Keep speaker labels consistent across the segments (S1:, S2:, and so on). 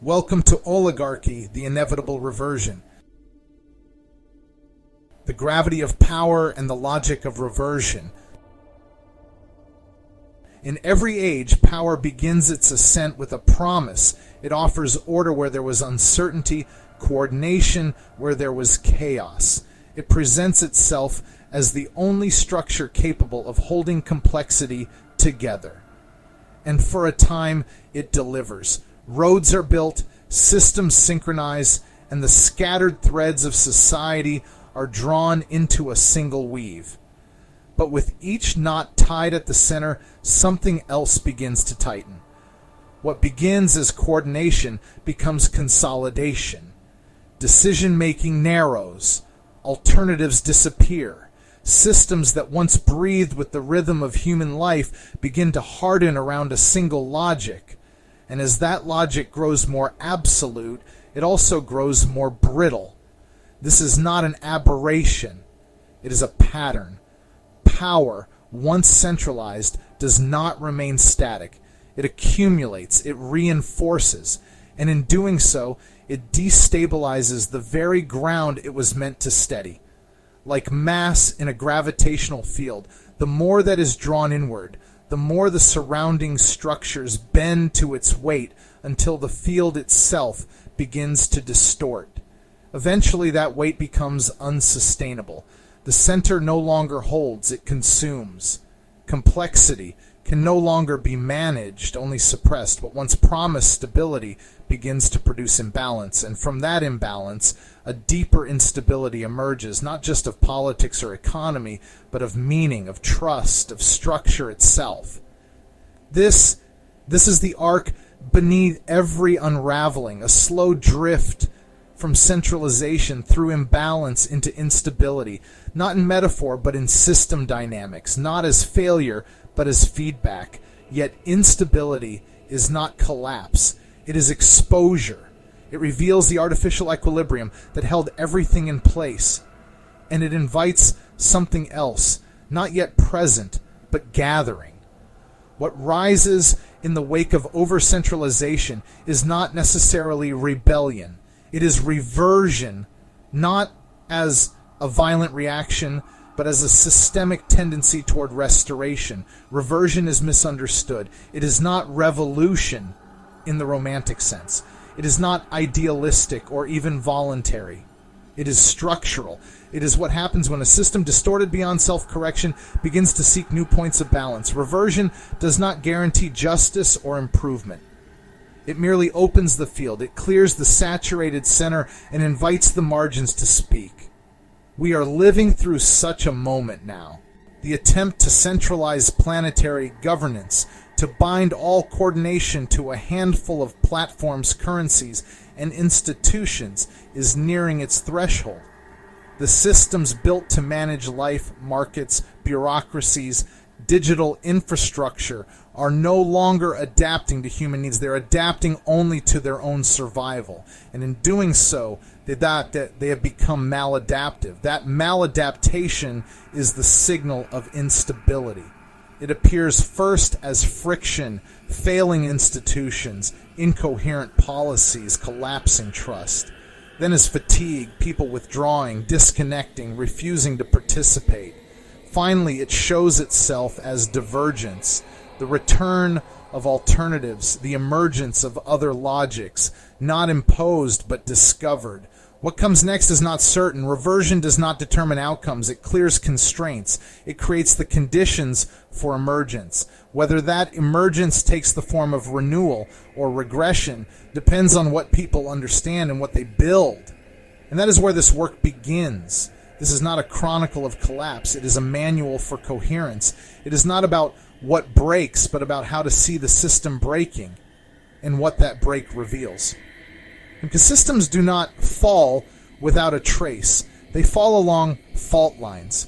S1: Welcome to Oligarchy, the inevitable reversion. The gravity of power and the logic of reversion. In every age, power begins its ascent with a promise. It offers order where there was uncertainty, coordination where there was chaos. It presents itself as the only structure capable of holding complexity together. And for a time, it delivers. Roads are built, systems synchronize, and the scattered threads of society are drawn into a single weave. But with each knot tied at the center, something else begins to tighten. What begins as coordination becomes consolidation. Decision-making narrows. Alternatives disappear. Systems that once breathed with the rhythm of human life begin to harden around a single logic. And as that logic grows more absolute, it also grows more brittle. This is not an aberration. It is a pattern. Power, once centralized, does not remain static. It accumulates, it reinforces, and in doing so, it destabilizes the very ground it was meant to steady. Like mass in a gravitational field, the more that is drawn inward, the more the surrounding structures bend to its weight until the field itself begins to distort. Eventually, that weight becomes unsustainable. The center no longer holds, it consumes. Complexity can no longer be managed, only suppressed, but once promised stability begins to produce imbalance, and from that imbalance, a deeper instability emerges, not just of politics or economy, but of meaning, of trust, of structure itself. This is the arc beneath every unraveling, a slow drift from centralization through imbalance into instability, not in metaphor, but in system dynamics, not as failure, but as feedback. Yet instability is not collapse. It is exposure. It reveals the artificial equilibrium that held everything in place. And it invites something else, not yet present, but gathering. What rises in the wake of over-centralization is not necessarily rebellion. It is reversion, not as a violent reaction, but as a systemic tendency toward restoration. Reversion is misunderstood. It is not revolution in the romantic sense. It is not idealistic or even voluntary. It is structural. It is what happens when a system distorted beyond self-correction begins to seek new points of balance. Reversion does not guarantee justice or improvement. It merely opens the field. It clears the saturated center and invites the margins to speak. We are living through such a moment now. The attempt to centralize planetary governance, to bind all coordination to a handful of platforms, currencies, and institutions is nearing its threshold. The systems built to manage life, markets, bureaucracies, digital infrastructure are no longer adapting to human needs. They're adapting only to their own survival. And in doing so, they have become maladaptive. That maladaptation is the signal of instability. It appears first as friction, failing institutions, incoherent policies, collapsing trust. Then as fatigue, people withdrawing, disconnecting, refusing to participate. Finally, it shows itself as divergence, the return of alternatives, the emergence of other logics, not imposed but discovered. What comes next is not certain. Reversion does not determine outcomes. It clears constraints. It creates the conditions for emergence. Whether that emergence takes the form of renewal or regression depends on what people understand and what they build. And that is where this work begins. This is not a chronicle of collapse. It is a manual for coherence. It is not about what breaks, but about how to see the system breaking and what that break reveals. Because systems do not fall without a trace. They fall along fault lines.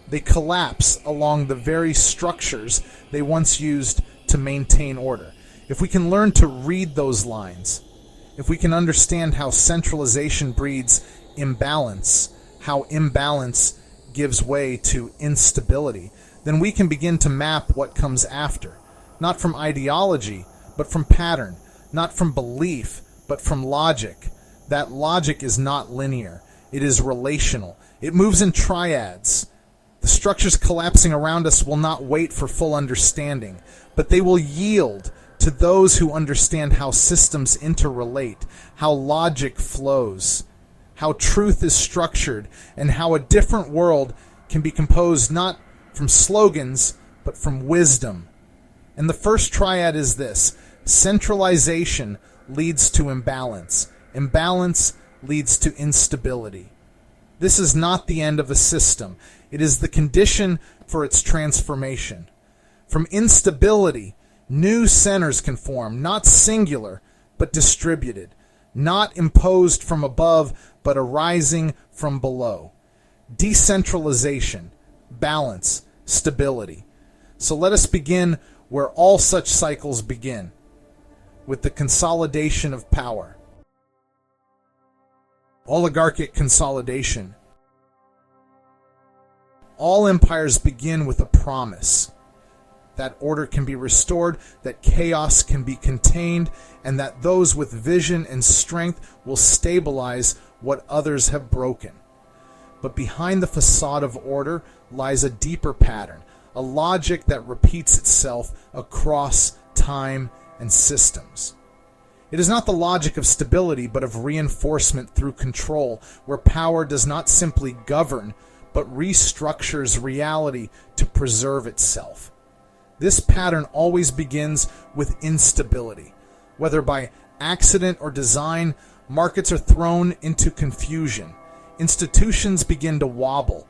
S1: They collapse along the very structures they once used to maintain order. If we can learn to read those lines, if we can understand how centralization breeds imbalance, how imbalance gives way to instability, then we can begin to map what comes after. Not from ideology, but from pattern. Not from belief, but from logic. That logic is not linear. It is relational. It moves in triads. The structures collapsing around us will not wait for full understanding, but they will yield to those who understand how systems interrelate, how logic flows, how truth is structured, and how a different world can be composed not from slogans, but from wisdom. And the first triad is this: centralization leads to imbalance. Imbalance leads to instability. This is not the end of a system. It is the condition for its transformation. From instability, new centers can form, not singular, but distributed, not imposed from above, but arising from below. Decentralization, balance, stability. So let us begin where all such cycles begin, with the consolidation of power. Oligarchic consolidation. All empires begin with a promise that order can be restored, that chaos can be contained, and that those with vision and strength will stabilize what others have broken. But behind the facade of order lies a deeper pattern, a logic that repeats itself across time and systems. It is not the logic of stability, but of reinforcement through control, where power does not simply govern, but restructures reality to preserve itself. This pattern always begins with instability. Whether by accident or design, markets are thrown into confusion. Institutions begin to wobble.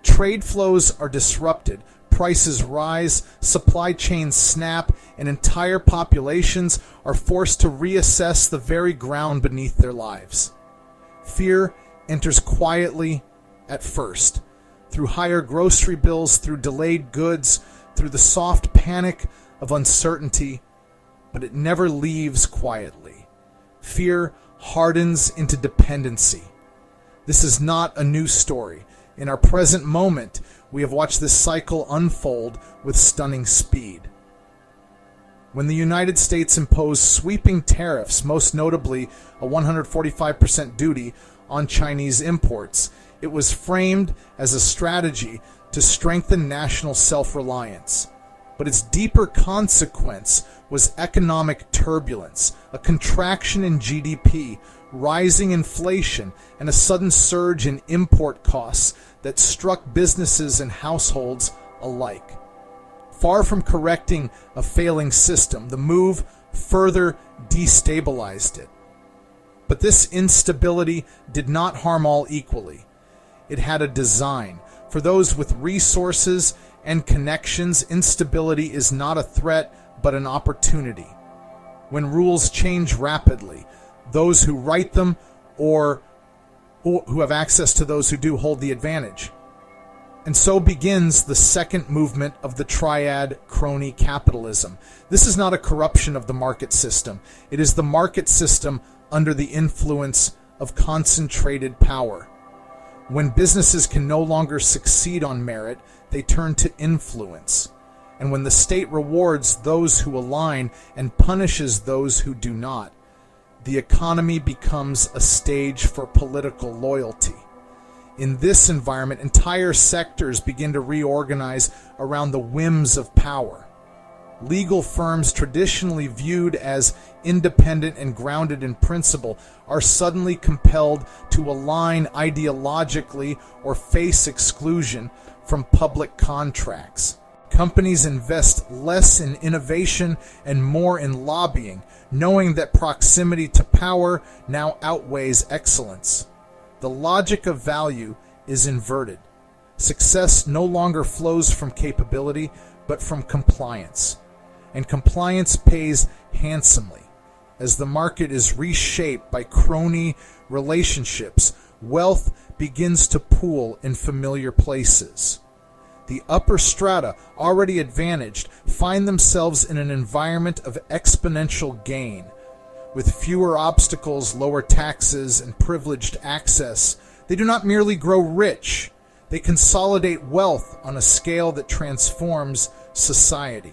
S1: Trade flows are disrupted. Prices rise, supply chains snap, and entire populations are forced to reassess the very ground beneath their lives. Fear enters quietly at first, through higher grocery bills, through delayed goods, through the soft panic of uncertainty, but it never leaves quietly. Fear hardens into dependency. This is not a new story. In our present moment, we have watched this cycle unfold with stunning speed. When the United States imposed sweeping tariffs, most notably a 145% duty on Chinese imports, it was framed as a strategy to strengthen national self-reliance. But its deeper consequence was economic turbulence, a contraction in GDP, rising inflation, and a sudden surge in import costs that struck businesses and households alike. Far from correcting a failing system, the move further destabilized it. But this instability did not harm all equally. It had a design. For those with resources and connections, instability is not a threat, but an opportunity. When rules change rapidly, those who write them or who have access to those who do hold the advantage. And so begins the second movement of the triad crony capitalism. This is not a corruption of the market system. It is the market system under the influence of concentrated power. When businesses can no longer succeed on merit, they turn to influence. And when the state rewards those who align and punishes those who do not, the economy becomes a stage for political loyalty. In this environment, entire sectors begin to reorganize around the whims of power. Legal firms, traditionally viewed as independent and grounded in principle, are suddenly compelled to align ideologically or face exclusion from public contracts. Companies invest less in innovation and more in lobbying, knowing that proximity to power now outweighs excellence. The logic of value is inverted. Success no longer flows from capability, but from compliance. And compliance pays handsomely. As the market is reshaped by crony relationships, wealth begins to pool in familiar places. The upper strata, already advantaged, find themselves in an environment of exponential gain. With fewer obstacles, lower taxes, and privileged access, they do not merely grow rich, they consolidate wealth on a scale that transforms society.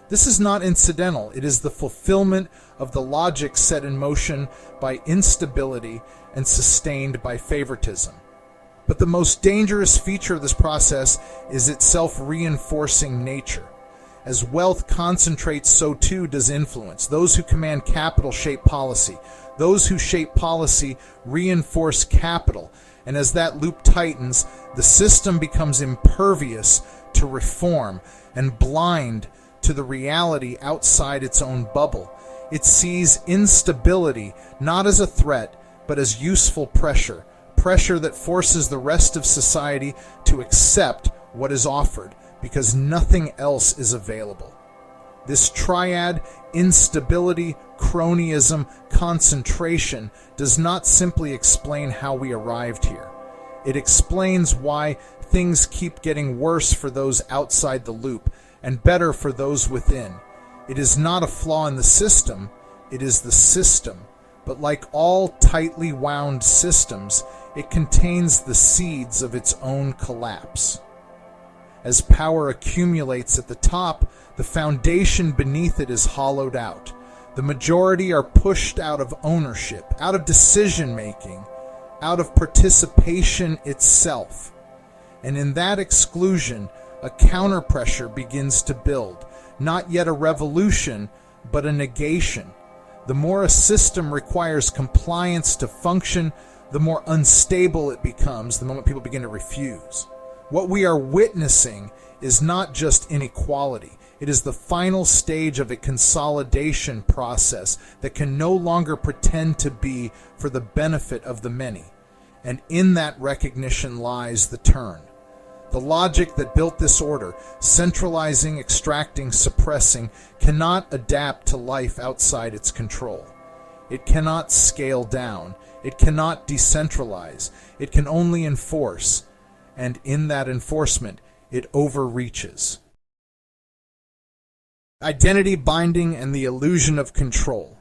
S1: This is not incidental. It is the fulfillment of the logic set in motion by instability and sustained by favoritism. But the most dangerous feature of this process is its self-reinforcing nature. As wealth concentrates, so too does influence. Those who command capital shape policy. Those who shape policy reinforce capital. And as that loop tightens, the system becomes impervious to reform and blind to the reality outside its own bubble. It sees instability not as a threat, but as useful pressure. Pressure that forces the rest of society to accept what is offered, because nothing else is available. This triad, instability, cronyism, concentration, does not simply explain how we arrived here. It explains why things keep getting worse for those outside the loop and better for those within. It is not a flaw in the system, it is the system. But like all tightly wound systems, it contains the seeds of its own collapse. As power accumulates at the top, the foundation beneath it is hollowed out. The majority are pushed out of ownership, out of decision-making, out of participation itself. And in that exclusion, a counterpressure begins to build, not yet a revolution, but a negation. The more a system requires compliance to function, the more unstable it becomes the moment people begin to refuse. What we are witnessing is not just inequality. It is the final stage of a consolidation process that can no longer pretend to be for the benefit of the many. And in that recognition lies the turn. The logic that built this order, centralizing, extracting, suppressing, cannot adapt to life outside its control. It cannot scale down. It cannot decentralize. It can only enforce. And in that enforcement, it overreaches. Identity binding and the illusion of control.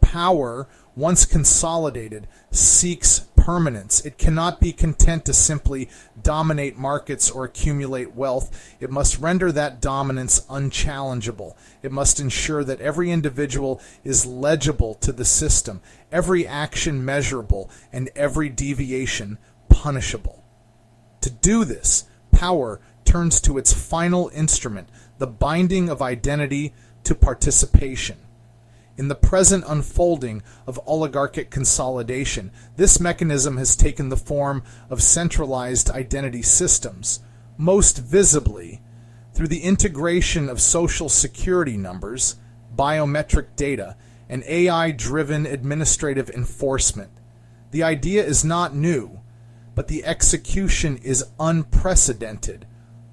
S1: Power, once consolidated, seeks permanence. It cannot be content to simply dominate markets or accumulate wealth. It must render that dominance unchallengeable. It must ensure that every individual is legible to the system, every action measurable, and every deviation punishable. To do this, power turns to its final instrument, the binding of identity to participation. In the present unfolding of oligarchic consolidation, this mechanism has taken the form of centralized identity systems, most visibly through the integration of social security numbers, biometric data, and AI-driven administrative enforcement. The idea is not new, but the execution is unprecedented.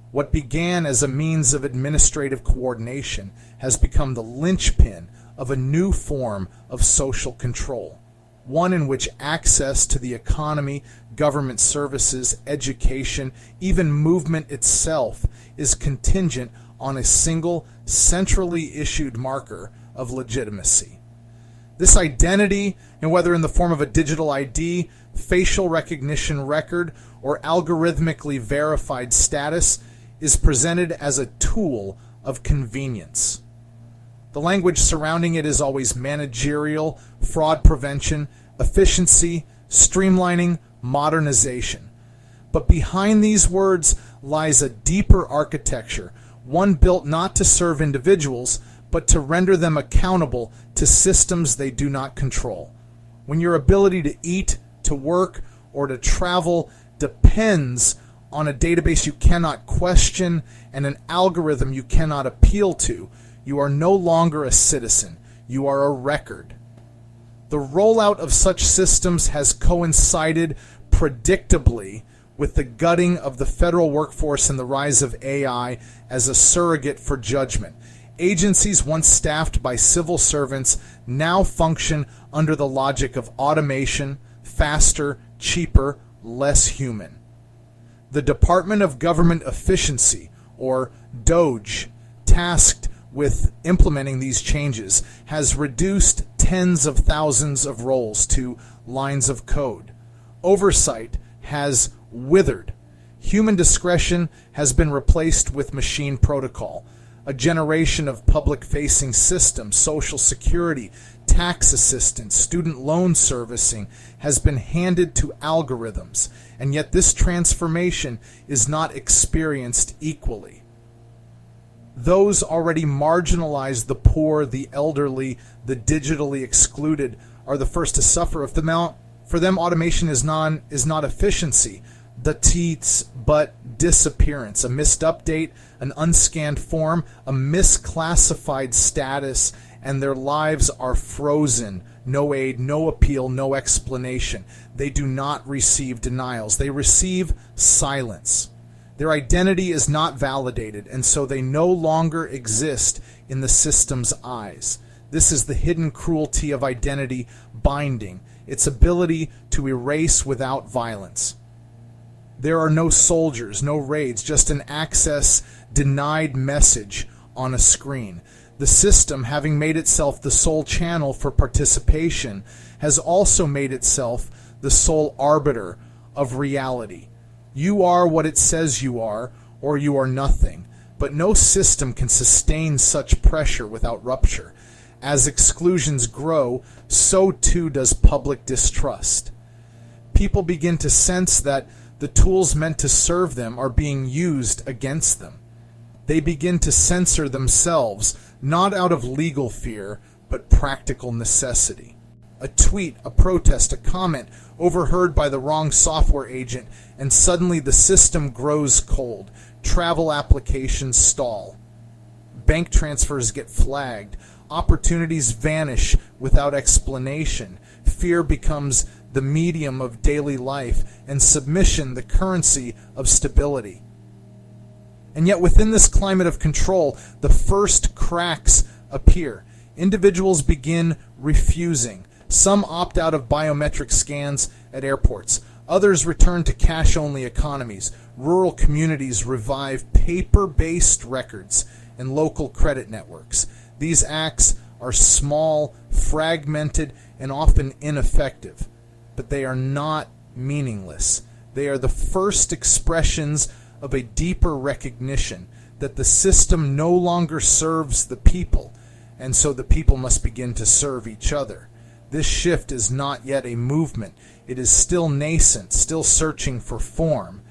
S1: What began as a means of administrative coordination has become the linchpin of a new form of social control, one in which access to the economy, government services, education, even movement itself is contingent on a single, centrally issued marker of legitimacy. This identity, and whether in the form of a digital ID, facial recognition record, or algorithmically verified status, is presented as a tool of convenience. The language surrounding it is always managerial, fraud prevention, efficiency, streamlining, modernization. But behind these words lies a deeper architecture, one built not to serve individuals, but to render them accountable to systems they do not control. When your ability to eat, to work, or to travel depends on a database you cannot question and an algorithm you cannot appeal to, you are no longer a citizen. You are a record. The rollout of such systems has coincided predictably with the gutting of the federal workforce and the rise of AI as a surrogate for judgment. Agencies once staffed by civil servants now function under the logic of automation, faster, cheaper, less human. The Department of Government Efficiency, or DOGE, tasked with implementing these changes, has reduced tens of thousands of roles to lines of code. Oversight has withered. Human discretion has been replaced with machine protocol. A generation of public-facing systems, Social Security, tax assistance, student loan servicing, has been handed to algorithms, and yet this transformation is not experienced equally. Those already marginalized, the poor, the elderly, the digitally excluded, are the first to suffer. For them, automation is not efficiency, but disappearance, a missed update, an unscanned form, a misclassified status, and their lives are frozen. No aid, no appeal, no explanation. They do not receive denials. They receive silence. Their identity is not validated, and so they no longer exist in the system's eyes. This is the hidden cruelty of identity binding, its ability to erase without violence. There are no soldiers, no raids, just an access denied message on a screen. The system, having made itself the sole channel for participation, has also made itself the sole arbiter of reality. You are what it says you are, or you are nothing. But no system can sustain such pressure without rupture. As exclusions grow, so too does public distrust. People begin to sense that the tools meant to serve them are being used against them. They begin to censor themselves, not out of legal fear, but practical necessity. A tweet, a protest, a comment overheard by the wrong software agent, and suddenly the system grows cold. Travel applications stall. Bank transfers get flagged. Opportunities vanish without explanation. Fear becomes the medium of daily life, and submission the currency of stability. And yet within this climate of control, the first cracks appear. Individuals begin refusing. Some opt out of biometric scans at airports. Others return to cash-only economies. Rural communities revive paper-based records and local credit networks. These acts are small, fragmented, and often ineffective, but they are not meaningless. They are the first expressions of a deeper recognition that the system no longer serves the people, and so the people must begin to serve each other. This shift is not yet a movement. It is still nascent, still searching for form.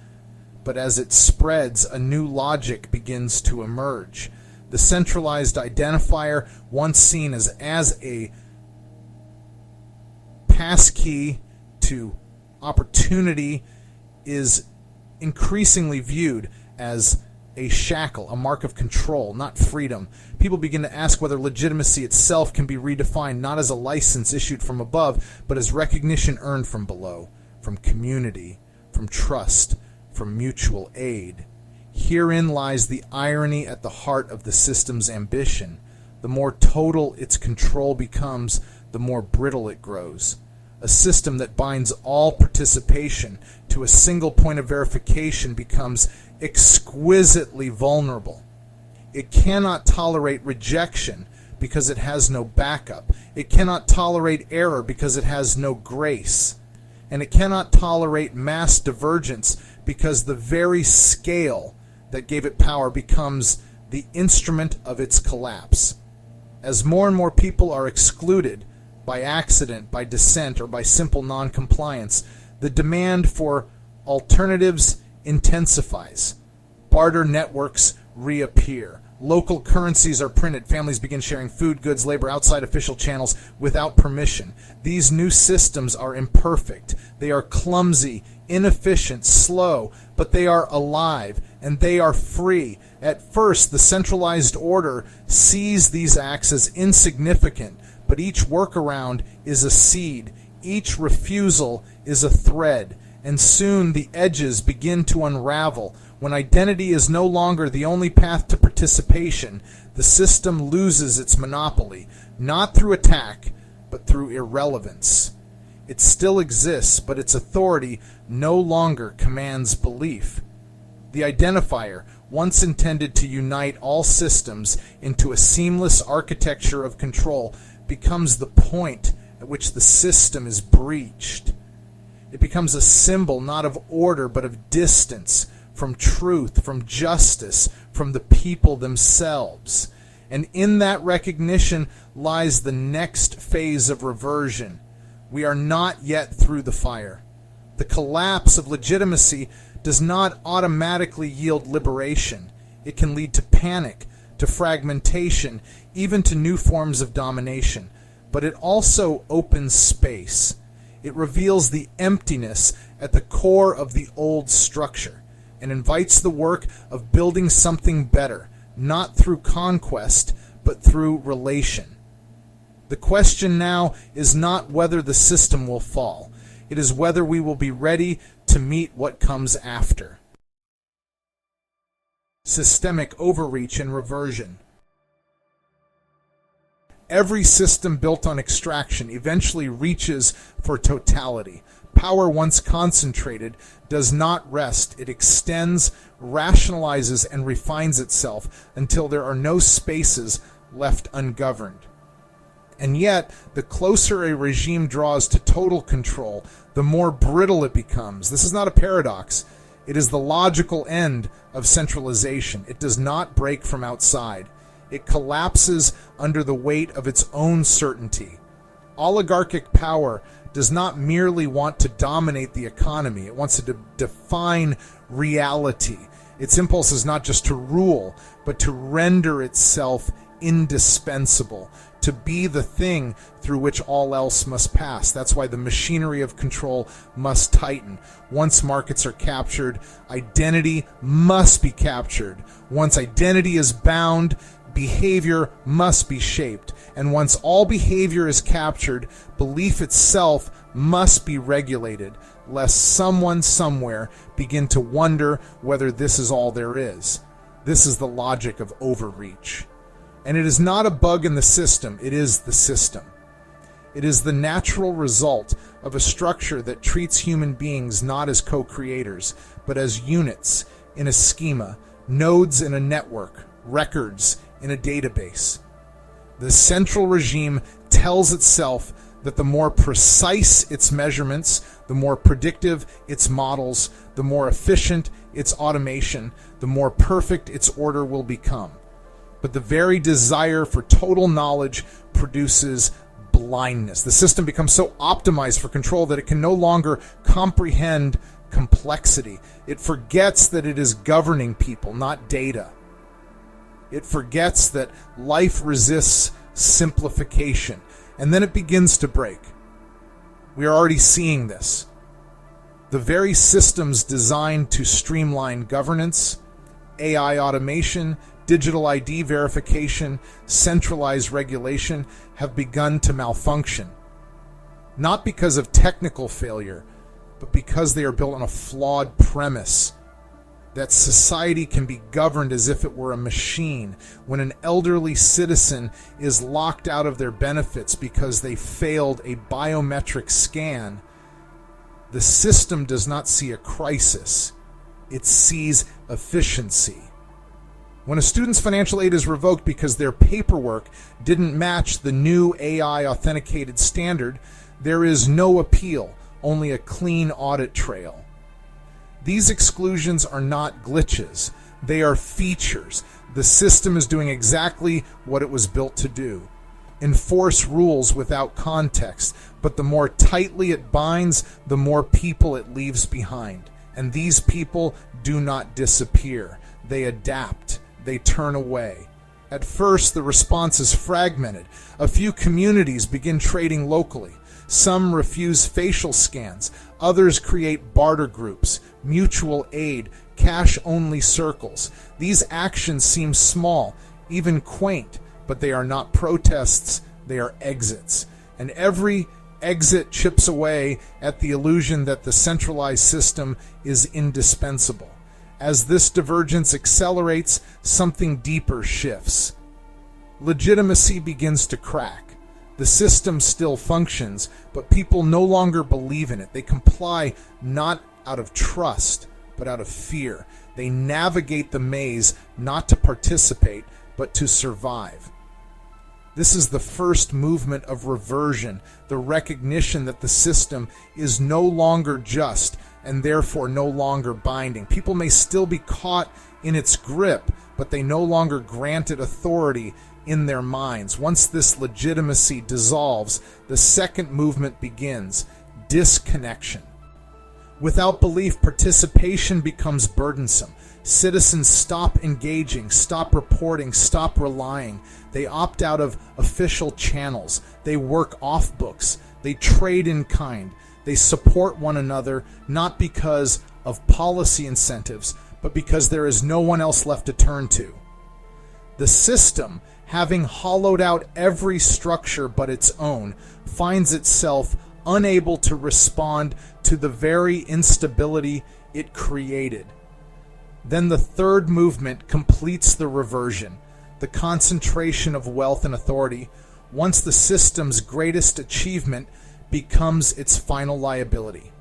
S1: But as it spreads, a new logic begins to emerge. The centralized identifier, once seen as a passkey to opportunity, is increasingly viewed as a shackle, a mark of control, not freedom. People begin to ask whether legitimacy itself can be redefined not as a license issued from above, but as recognition earned from below, from community, from trust, from mutual aid. Herein lies the irony at the heart of the system's ambition. The more total its control becomes, the more brittle it grows. A system that binds all participation to a single point of verification becomes exquisitely vulnerable. It cannot tolerate rejection because it has no backup. It cannot tolerate error because it has no grace. And it cannot tolerate mass divergence because the very scale that gave it power becomes the instrument of its collapse. As more and more people are excluded by accident, by dissent, or by simple non-compliance, the demand for alternatives intensifies. Barter networks reappear. Local currencies are printed. Families begin sharing food, goods, labor outside official channels without permission. These new systems are imperfect. They are clumsy, inefficient, slow, but they are alive, and they are free. At first, the centralized order sees these acts as insignificant, but each workaround is a seed. Each refusal is a thread, and soon the edges begin to unravel. When identity is no longer the only path to participation, the system loses its monopoly, not through attack, but through irrelevance. It still exists, but its authority no longer commands belief. The identifier, once intended to unite all systems into a seamless architecture of control, becomes the point at which the system is breached. It becomes a symbol not of order but of distance, from truth, from justice, from the people themselves. And in that recognition lies the next phase of reversion. We are not yet through the fire. The collapse of legitimacy does not automatically yield liberation. It can lead to panic, to fragmentation, even to new forms of domination. But it also opens space. It reveals the emptiness at the core of the old structure and invites the work of building something better, not through conquest, but through relation. The question now is not whether the system will fall. It is whether we will be ready to meet what comes after. Systemic overreach and reversion. Every system built on extraction eventually reaches for totality. Power once concentrated does not rest. It extends, rationalizes, and refines itself until there are no spaces left ungoverned. And yet, the closer a regime draws to total control, the more brittle it becomes. This is not a paradox. It is the logical end of centralization. It does not break from outside. It collapses under the weight of its own certainty. Oligarchic power does not merely want to dominate the economy. It wants to define reality. Its impulse is not just to rule, but to render itself indispensable, to be the thing through which all else must pass. That's why the machinery of control must tighten. Once markets are captured, identity must be captured. Once identity is bound, behavior must be shaped. And once all behavior is captured, belief itself must be regulated, lest someone somewhere begin to wonder whether this is all there is. This is the logic of overreach. And it is not a bug in the system, it is the system. It is the natural result of a structure that treats human beings not as co-creators, but as units in a schema, nodes in a network, records in a database. The central regime tells itself that the more precise its measurements, the more predictive its models, the more efficient its automation, the more perfect its order will become. But the very desire for total knowledge produces blindness. The system becomes so optimized for control that it can no longer comprehend complexity. It forgets that it is governing people, not data. It forgets that life resists simplification, and then it begins to break. We are already seeing this. The very systems designed to streamline governance, AI automation, digital ID verification, centralized regulation have begun to malfunction. Not because of technical failure, but because they are built on a flawed premise that society can be governed as if it were a machine. When an elderly citizen is locked out of their benefits because they failed a biometric scan, the system does not see a crisis. It sees efficiency. When a student's financial aid is revoked because their paperwork didn't match the new AI authenticated standard, there is no appeal, only a clean audit trail. These exclusions are not glitches. They are features. The system is doing exactly what it was built to do. Enforce rules without context, but the more tightly it binds, the more people it leaves behind. And these people do not disappear. They adapt. They turn away. At first, the response is fragmented. A few communities begin trading locally. Some refuse facial scans. Others create barter groups, mutual aid, cash-only circles. These actions seem small, even quaint, but they are not protests, they are exits. And every exit chips away at the illusion that the centralized system is indispensable. As this divergence accelerates, something deeper shifts. Legitimacy begins to crack. The system still functions, but people no longer believe in it. They comply not out of trust, but out of fear. They navigate the maze not to participate, but to survive. This is the first movement of reversion, the recognition that the system is no longer just and therefore no longer binding. People may still be caught in its grip, but they no longer grant it authority in their minds. Once this legitimacy dissolves, the second movement begins: disconnection. Without belief, participation becomes burdensome. Citizens stop engaging, stop reporting, stop relying. They opt out of official channels. They work off books. They trade in kind. They support one another, not because of policy incentives, but because there is no one else left to turn to. The system, having hollowed out every structure but its own, finds itself unable to respond to the very instability it created. Then the third movement completes the reversion, the concentration of wealth and authority, once the system's greatest achievement becomes its final liability.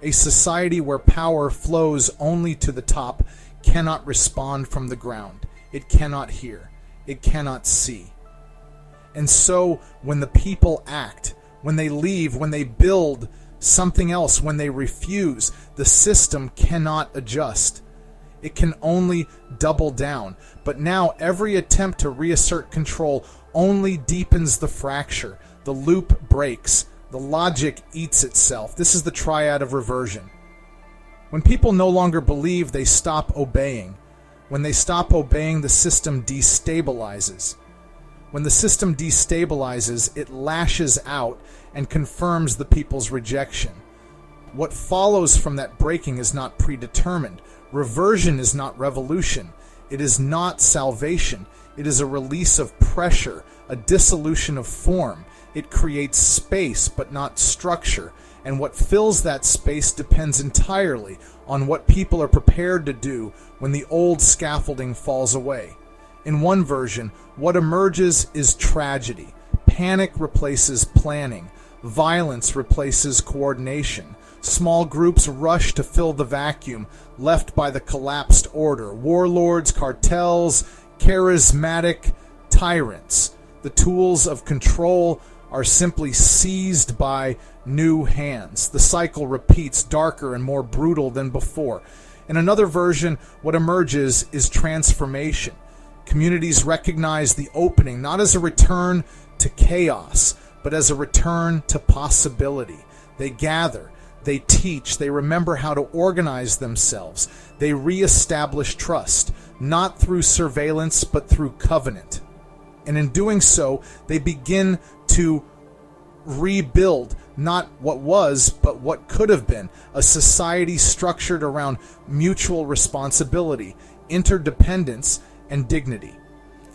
S1: A society where power flows only to the top cannot respond from the ground. It cannot hear. It cannot see. And so when the people act, when they leave, when they build something else, when they refuse, the system cannot adjust. It can only double down. But now every attempt to reassert control only deepens the fracture. The loop breaks. The logic eats itself. This is the triad of reversion. When people no longer believe, they stop obeying. When they stop obeying, the system destabilizes. When the system destabilizes, it lashes out and confirms the people's rejection. What follows from that breaking is not predetermined. Reversion is not revolution. It is not salvation. It is a release of pressure, a dissolution of form. It creates space, but not structure. And what fills that space depends entirely on what people are prepared to do when the old scaffolding falls away. In one version, what emerges is tragedy. Panic replaces planning. Violence replaces coordination. Small groups rush to fill the vacuum left by the collapsed order. Warlords, cartels, charismatic tyrants. The tools of control are simply seized by new hands. The cycle repeats, darker and more brutal than before. In another version, what emerges is transformation. Communities recognize the opening not as a return to chaos, but as a return to possibility. They gather, they teach, they remember how to organize themselves. They reestablish trust, not through surveillance, but through covenant. And in doing so, they begin to rebuild not what was, but what could have been, a society structured around mutual responsibility, interdependence, and dignity.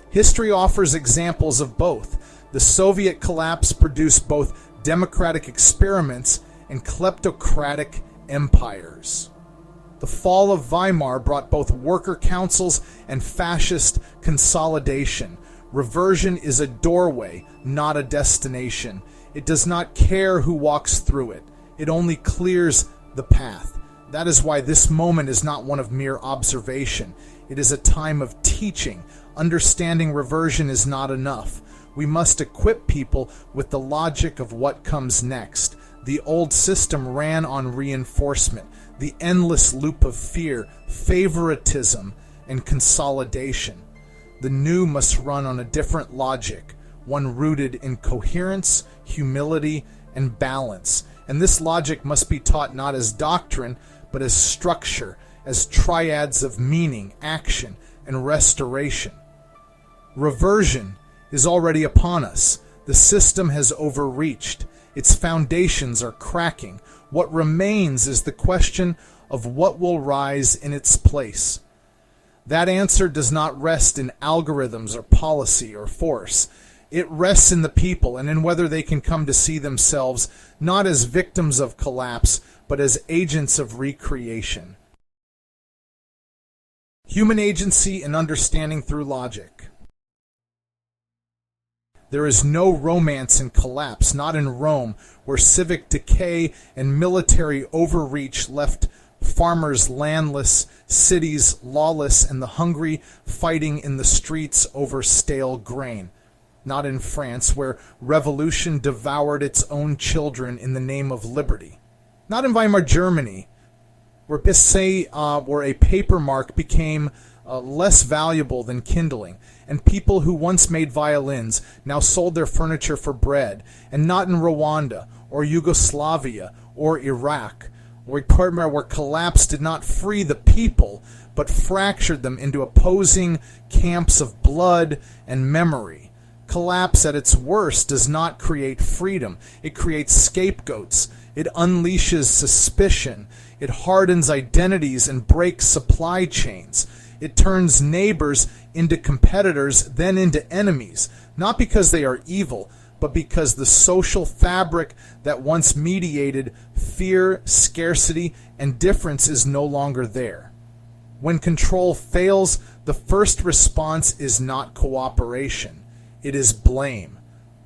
S1: History offers examples of both. The Soviet collapse produced both democratic experiments and kleptocratic empires. The fall of Weimar brought both worker councils and fascist consolidation. Reversion is a doorway, not a destination. It does not care who walks through it. It only clears the path. That is why this moment is not one of mere observation. It is a time of teaching. Understanding reversion is not enough. We must equip people with the logic of what comes next. The old system ran on reinforcement, the endless loop of fear, favoritism, and consolidation. The new must run on a different logic, one rooted in coherence, humility, and balance. And this logic must be taught not as doctrine, but as structure, as triads of meaning, action, and restoration. Reversion is already upon us. The system has overreached. Its foundations are cracking. What remains is the question of what will rise in its place. That answer does not rest in algorithms or policy or force. It rests in the people and in whether they can come to see themselves not as victims of collapse, but as agents of recreation. Human agency and understanding through logic. There is no romance in collapse, not in Rome, where civic decay and military overreach left farmers landless, cities lawless, and the hungry fighting in the streets over stale grain. Not in France, where revolution devoured its own children in the name of liberty. Not in Weimar Germany, where a paper mark became less valuable than kindling, and people who once made violins now sold their furniture for bread, and not in Rwanda or Yugoslavia or Iraq, where collapse did not free the people, but fractured them into opposing camps of blood and memory. Collapse at its worst does not create freedom. It creates scapegoats. It unleashes suspicion. It hardens identities and breaks supply chains. It turns neighbors into competitors, then into enemies, not because they are evil, but because the social fabric that once mediated fear, scarcity, and difference is no longer there. When control fails, the first response is not cooperation. It is blame.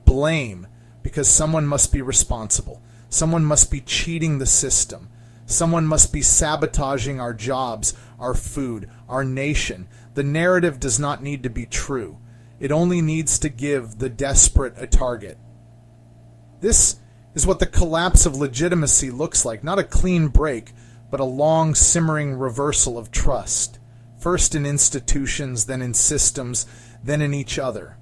S1: Blame, because someone must be responsible. Someone must be cheating the system. Someone must be sabotaging our jobs, our food, our nation. The narrative does not need to be true. It only needs to give the desperate a target. This is what the collapse of legitimacy looks like. Not a clean break, but a long, simmering reversal of trust. First in institutions, then in systems, then in each other.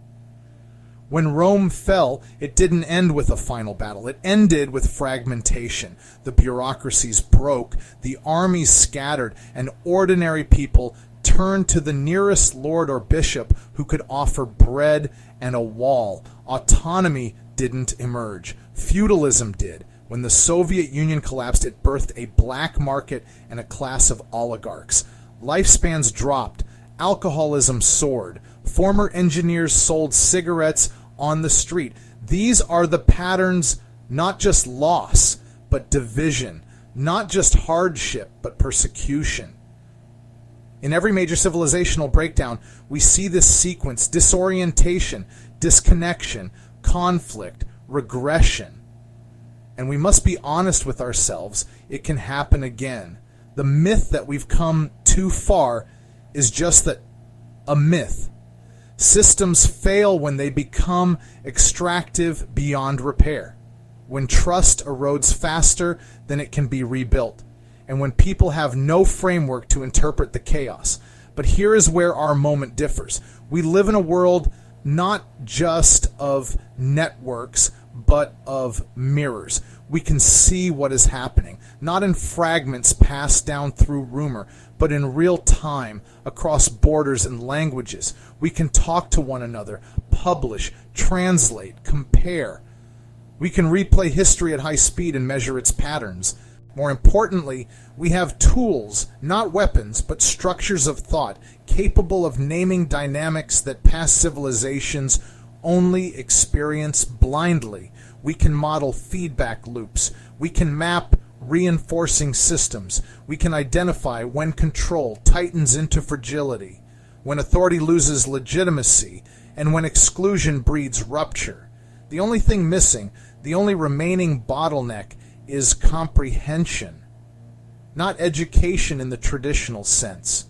S1: When Rome fell, it didn't end with a final battle. It ended with fragmentation. The bureaucracies broke, the armies scattered, and ordinary people turned to the nearest lord or bishop who could offer bread and a wall. Autonomy didn't emerge. Feudalism did. When the Soviet Union collapsed, it birthed a black market and a class of oligarchs. Lifespans dropped. Alcoholism soared. Former engineers sold cigarettes on the street. These are the patterns, not just loss, but division. Not just hardship, but persecution. In every major civilizational breakdown, we see this sequence: disorientation, disconnection, conflict, regression. And we must be honest with ourselves. It can happen again. The myth that we've come too far is just that, a myth. Systems fail when they become extractive beyond repair. When trust erodes faster than it can be rebuilt. And when people have no framework to interpret the chaos. But here is where our moment differs. We live in a world not just of networks, but of mirrors. We can see what is happening, not in fragments passed down through rumor, but in real time, across borders and languages. We can talk to one another, publish, translate, compare. We can replay history at high speed and measure its patterns. More importantly, we have tools, not weapons, but structures of thought, capable of naming dynamics that past civilizations only experience blindly. We can model feedback loops. We can map reinforcing systems. We can identify when control tightens into fragility, when authority loses legitimacy, and when exclusion breeds rupture. The only thing missing, the only remaining bottleneck, is comprehension. Not education in the traditional sense.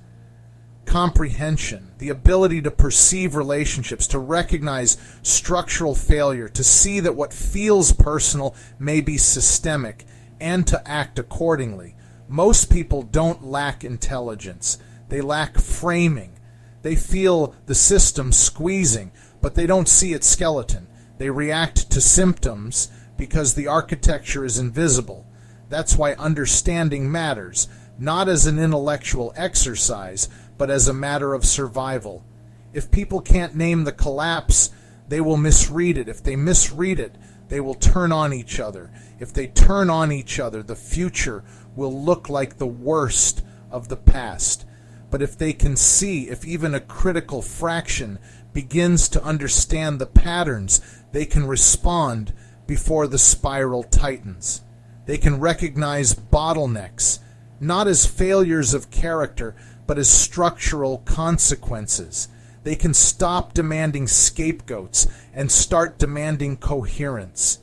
S1: Comprehension, the ability to perceive relationships, to recognize structural failure, to see that what feels personal may be systemic, and to act accordingly. Most people don't lack intelligence. They lack framing. They feel the system squeezing, but they don't see its skeleton. They react to symptoms because the architecture is invisible. That's why understanding matters, not as an intellectual exercise, but as a matter of survival. If people can't name the collapse, they will misread it. If they misread it, they will turn on each other. If they turn on each other, the future will look like the worst of the past. But if they can see, if even a critical fraction begins to understand the patterns, they can respond before the spiral tightens. They can recognize bottlenecks, not as failures of character, but as structural consequences. They can stop demanding scapegoats and start demanding coherence.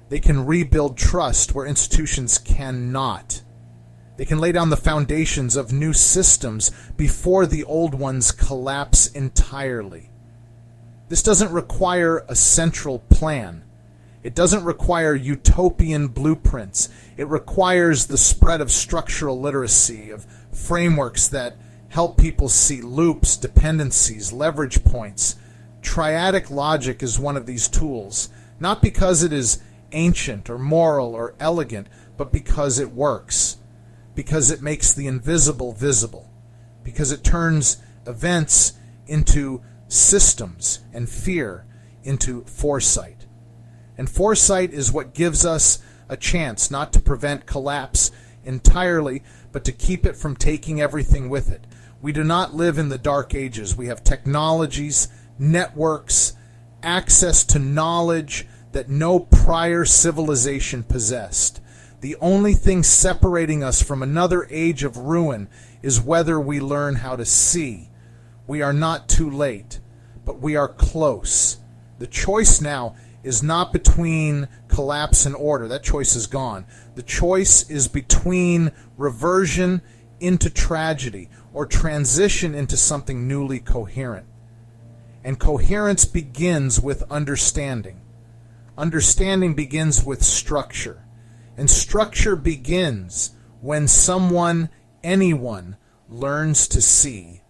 S1: They can rebuild trust where institutions cannot. They can lay down the foundations of new systems before the old ones collapse entirely. This doesn't require a central plan. It doesn't require utopian blueprints. It requires the spread of structural literacy, of frameworks that help people see loops, dependencies, leverage points. Triadic logic is one of these tools, not because it is ancient or moral or elegant, but because it works, because it makes the invisible visible, because it turns events into systems and fear into foresight. And foresight is what gives us a chance not to prevent collapse entirely, but to keep it from taking everything with it. We do not live in the dark ages. We have technologies, networks, access to knowledge that no prior civilization possessed. The only thing separating us from another age of ruin is whether we learn how to see. We are not too late, but we are close. The choice now is not between collapse and order. That choice is gone. The choice is between reversion into tragedy or transition into something newly coherent. And coherence begins with understanding. Understanding begins with structure. And structure begins when someone, anyone, learns to see.